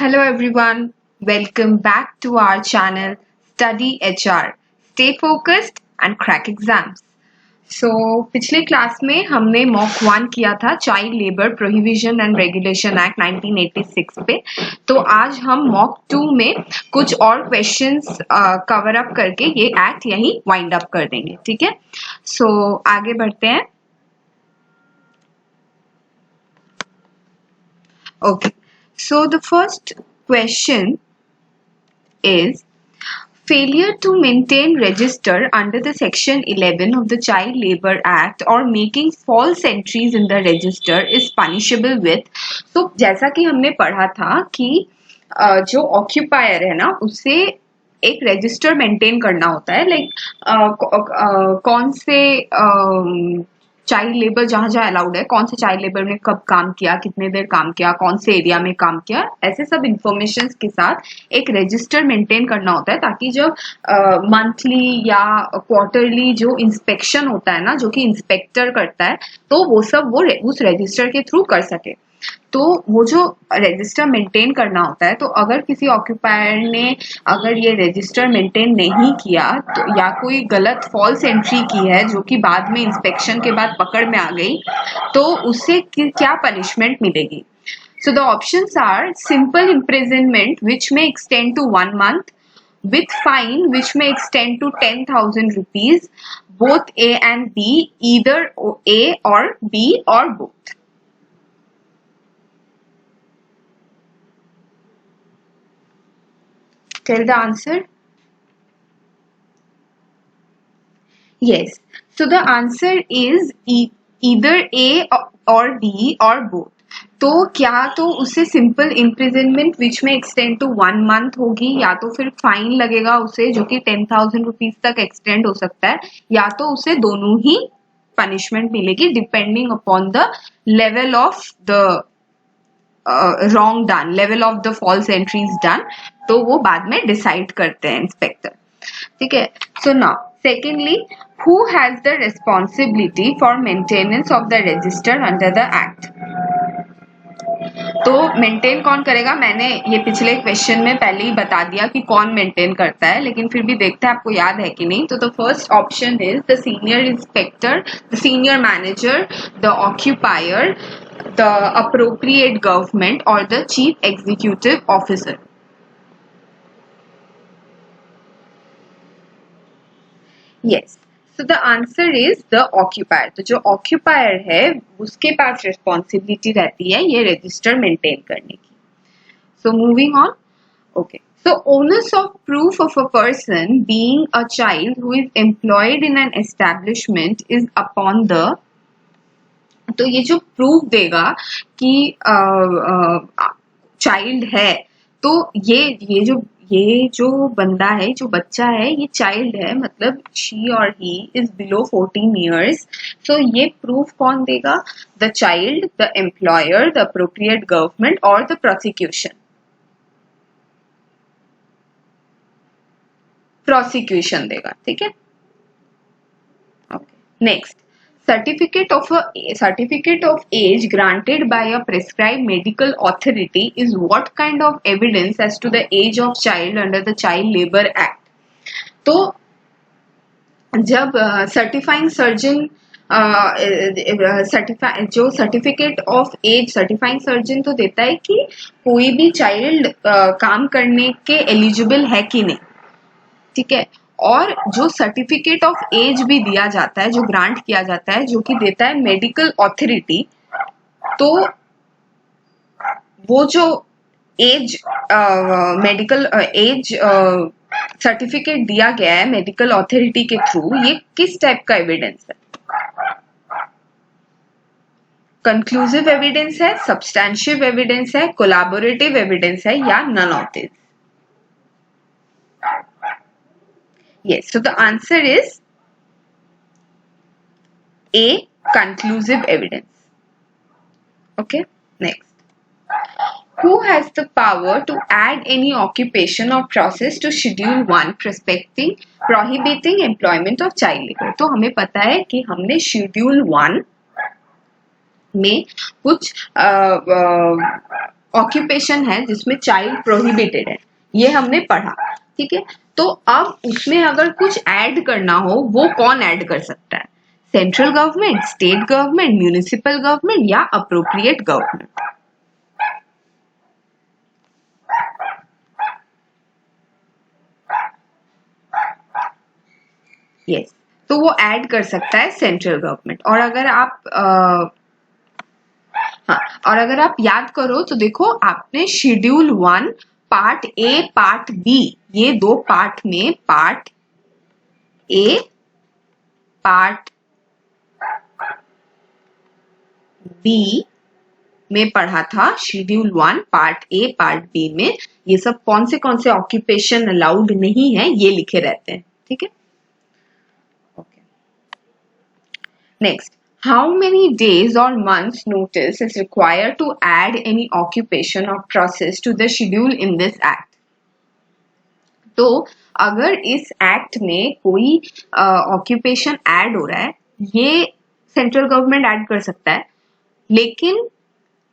Hello everyone, welcome back to our channel Study HR. Stay focused and crack exams. So पिछले class में हमने mock 1 किया था child labour prohibition and regulation act 1986 पे। तो आज हम मॉक 2 में कुछ और क्वेश्चंस कवर अप करके ये एक्ट यही वाइंड अप कर देंगे, ठीक है। सो आगे बढ़ते हैं। Okay, so the first question is failure to maintain register under the section 11 of the Child Labor Act or making false entries in the register is punishable with। तो जैसा कि हमने पढ़ा था कि जो ऑक्यूपायर है ना उसे एक रजिस्टर मेंटेन करना होता है, लाइक कौन से चाइल्ड लेबर जहां जहां अलाउड है, कौन से चाइल्ड लेबर ने कब काम किया, कितने देर काम किया, कौन से एरिया में काम किया, ऐसे सब इंफॉर्मेशन के साथ एक रजिस्टर मेंटेन करना होता है ताकि जब मंथली या क्वार्टरली जो इंस्पेक्शन होता है ना, जो कि इंस्पेक्टर करता है, तो वो सब वो उस रजिस्टर के थ्रू कर सके। तो वो जो रजिस्टर मेंटेन करना होता है, तो अगर किसी ऑक्यूपायर ने अगर ये रजिस्टर मेंटेन नहीं किया तो या कोई गलत फॉल्स एंट्री की है जो कि बाद में इंस्पेक्शन के बाद पकड़ में आ गई, तो उससे क्या पनिशमेंट मिलेगी। So the options are simple imprisonment which may extend to 1 month, with fine which may extend to 10,000 rupees, both A and B, either A or B or both. Tell the answer. Yes. So the answer is either A or B or both. तो क्या तो उससे simple imprisonment विच में extend to 1 month होगी, या तो फिर fine लगेगा उसे जो कि 10,000 रुपीज तक एक्सटेंड हो सकता है, या तो उसे दोनों ही पनिशमेंट मिलेगी depending upon the level of the wrong done, level of the false entries done. तो वो बाद में डिसाइड करते हैं इंस्पेक्टर, ठीक है। So now secondly, who has the responsibility for maintenance of the register under the act? तो maintain कौन करेगा, मैंने ये पिछले क्वेश्चन में पहले ही बता दिया कि कौन मेंटेन करता है, लेकिन फिर भी देखते हैं आपको याद है कि नहीं। तो the first option is the senior inspector, the senior manager, the occupier, the appropriate government और the chief executive officer. Yes, so the answer is the occupier। तो जो ऑक्यूपायर है उसके पास रिस्पॉन्सिबिलिटी रहती है ये रजिस्टर मेंटेन करने की। So moving on, okay, so onus of proof of a person being a child who is employed in an establishment is upon the। तो ये जो प्रूफ देगा कि चाइल्ड है, तो ये जो बंदा है, जो बच्चा है, ये चाइल्ड है, मतलब शी और ही इज बिलो 14 ईयर्स। सो ये प्रूफ कौन देगा? The child, the employer, the appropriate government और द प्रोसिक्यूशन। प्रोसिक्यूशन देगा, ठीक है। Okay, next, certificate of age granted by a prescribed medical authority is what kind of evidence as to the age of child under the Child Labor Act? तो जब certifying surgeon जो certificate of age certifying surgeon तो देता है कि कोई भी child काम करने के एलिजिबल है कि नहीं, ठीक है। और जो सर्टिफिकेट ऑफ एज भी दिया जाता है, जो ग्रांट किया जाता है, जो कि देता है मेडिकल ऑथोरिटी, तो वो जो एज मेडिकल एज सर्टिफिकेट दिया गया है मेडिकल ऑथोरिटी के थ्रू, ये किस टाइप का एविडेंस है? कंक्लूसिव एविडेंस है, सब्सटैंशियल एविडेंस है, कोलैबोरेटिव एविडेंस है, या none of this? Yes, so the answer is A, conclusive evidence. Okay, next. Who has the power to add any occupation or process to Schedule 1 prohibiting employment of child labor? तो हमें पता है कि हमने Schedule 1 में कुछ occupation है जिसमें चाइल्ड प्रोहिबिटेड है, ये हमने पढ़ा, ठीक है। तो अब उसमें अगर कुछ ऐड करना हो, वो कौन ऐड कर सकता है? Central government, state government, municipal government या अप्रोप्रिएट गवर्नमेंट? यस, तो वो ऐड कर सकता है सेंट्रल गवर्नमेंट। और अगर आप हाँ, और अगर आप याद करो तो देखो, आपने schedule 1 part A part B, ये दो पार्ट में पार्ट ए पार्ट बी में पढ़ा था। Schedule 1 part A part B में ये सब कौन से ऑक्यूपेशन अलाउड नहीं है, ये लिखे रहते हैं, ठीक है। Okay, next, how many days or months notice is required to add any occupation or process to the schedule in this act? तो अगर इस एक्ट में कोई ऑक्यूपेशन ऐड हो रहा है, ये सेंट्रल गवर्नमेंट ऐड कर सकता है, लेकिन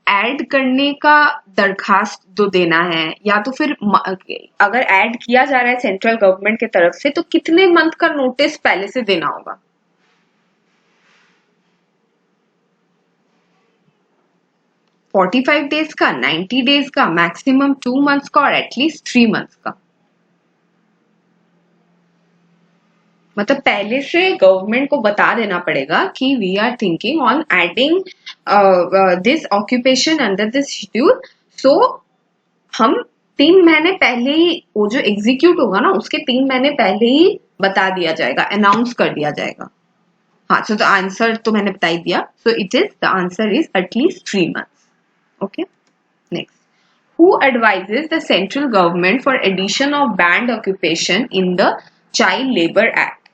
ऐड करने का दरखास्त जो देना है, या तो फिर अगर ऐड किया जा रहा है सेंट्रल गवर्नमेंट की तरफ से, तो कितने मंथ का नोटिस पहले से देना होगा? 45 डेज का, 90 डेज का, मैक्सिमम 2 मंथ्स का और एटलीस्ट 3 मंथ्स का। मतलब पहले से गवर्नमेंट को बता देना पड़ेगा कि we are thinking on adding this occupation under this schedule, so हम 3 महीने पहले ही, वो जो एग्जीक्यूट होगा ना, उसके 3 महीने पहले ही बता दिया जाएगा, अनाउंस कर दिया जाएगा। हाँ, सो द आंसर तो मैंने बता ही दिया, so it is, the answer is at least 3 months. Okay, next, who advises the central government for addition of banned occupation in the child labor act?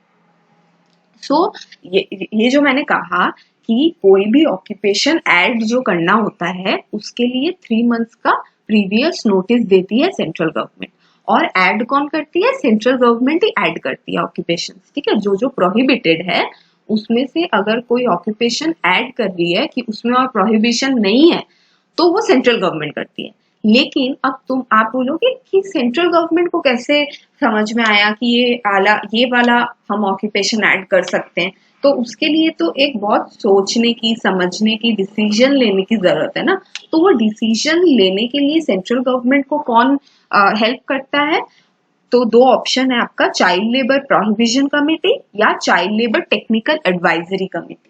So ये जो मैंने कहा कि कोई भी ऑक्यूपेशन ऐड जो करना होता है, उसके लिए 3 मंथ्स का प्रीवियस नोटिस देती है सेंट्रल गवर्नमेंट। और ऐड कौन करती है? सेंट्रल गवर्नमेंट ही ऐड करती है ऑक्यूपेशन, ठीक है। जो जो प्रोहिबिटेड है उसमें से अगर कोई ऑक्यूपेशन ऐड कर रही है कि उसमें और प्रोहिबिशन नहीं है, तो वो सेंट्रल गवर्नमेंट करती है। लेकिन अब आप बोलोगे कि सेंट्रल गवर्नमेंट को कैसे समझ में आया कि ये वाला हम ऑक्यूपेशन ऐड कर सकते हैं? तो उसके लिए तो एक बहुत सोचने की, समझने की, डिसीजन लेने की जरूरत है ना। तो वो डिसीजन लेने के लिए सेंट्रल गवर्नमेंट को कौन हेल्प करता है? तो 2 ऑप्शन है आपका, चाइल्ड लेबर प्रोहिबिशन कमेटी या child labour technical advisory committee.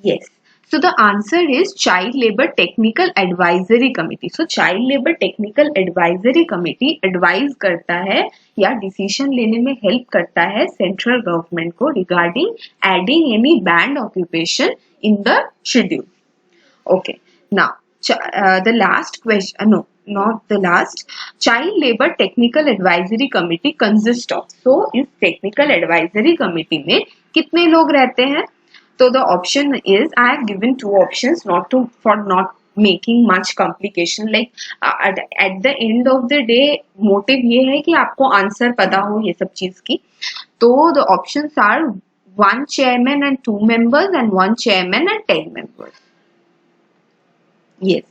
Yes. So the answer is Child Labor Technical Advisory Committee. So Child Labor Technical Advisory Committee advise करता है या डिसीजन लेने में हेल्प करता है सेंट्रल गवर्नमेंट को regarding adding any band occupation in the schedule. Okay, now the last question, no not the last, Child Labor Technical Advisory Committee consist of, so इस Technical Advisory Committee में कितने लोग रहते हैं? So the option is, I have given 2 options for not making much complication, like at the end of the day motive ये है कि आपको आंसर पता हो ये सब चीज की। तो the options are 1 chairman and 2 members and 1 chairman and 10 members. Yes,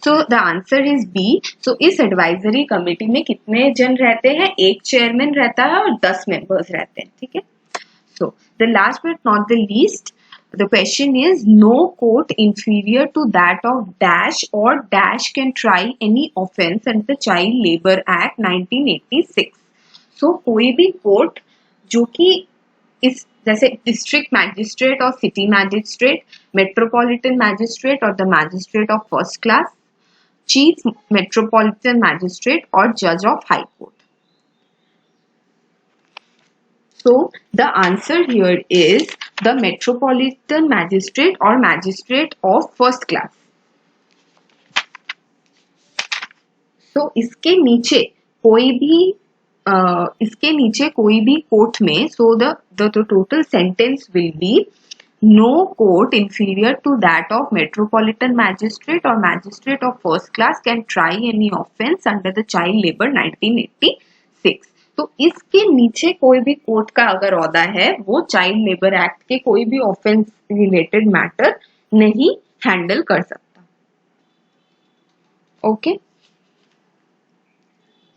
so the answer is B. So इस एडवाइजरी कमेटी में कितने जन रहते हैं? 1 चेयरमैन रहता है और 10 मेंबर्स रहते हैं, ठीक है। So the last but not the least, the question is, no court inferior to that of dash or dash can try any offence under the Child Labor Act 1986. So कोई भी court जो कि इस, जैसे डिस्ट्रिक्ट मैजिस्ट्रेट और city magistrate, metropolitan magistrate और the magistrate of first class, chief metropolitan magistrate और जज of high court. So the answer here is the metropolitan magistrate or magistrate of first class. So इसके नीचे कोई भी court में, so the total sentence will be, no court inferior to that of metropolitan magistrate or magistrate of first class can try any offence under the Child Labor 1986. तो इसके नीचे कोई भी कोर्ट का अगर ओहदा है वो चाइल्ड लेबर एक्ट के कोई भी ऑफेंस रिलेटेड मैटर नहीं हैंडल कर सकता. ओके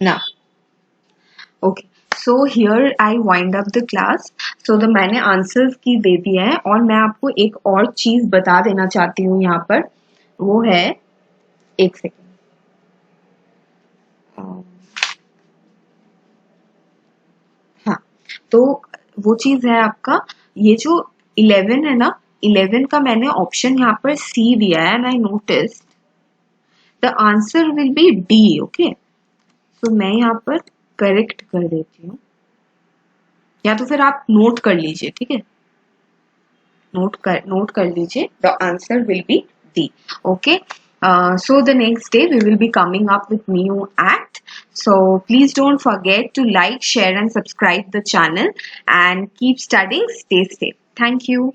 ना. Okay so here I wind up the class. So the मैंने आंसर्स की दे दिया है और मैं आपको एक और चीज बता देना चाहती हूँ यहाँ पर. वो है, एक सेकेंड, हाँ, तो वो चीज है आपका, ये जो 11 है ना, 11 का मैंने ऑप्शन यहाँ पर सी दिया है and I notice the answer will be D. Okay तो मैं यहाँ पर करेक्ट कर देती हूँ, या तो फिर आप नोट कर लीजिए. ठीक है, नोट कर लीजिए. The answer will be D. Okay so the next day we will be coming up with new act. So please don't forget to like, share and subscribe the channel and keep studying. Stay safe. Thank you.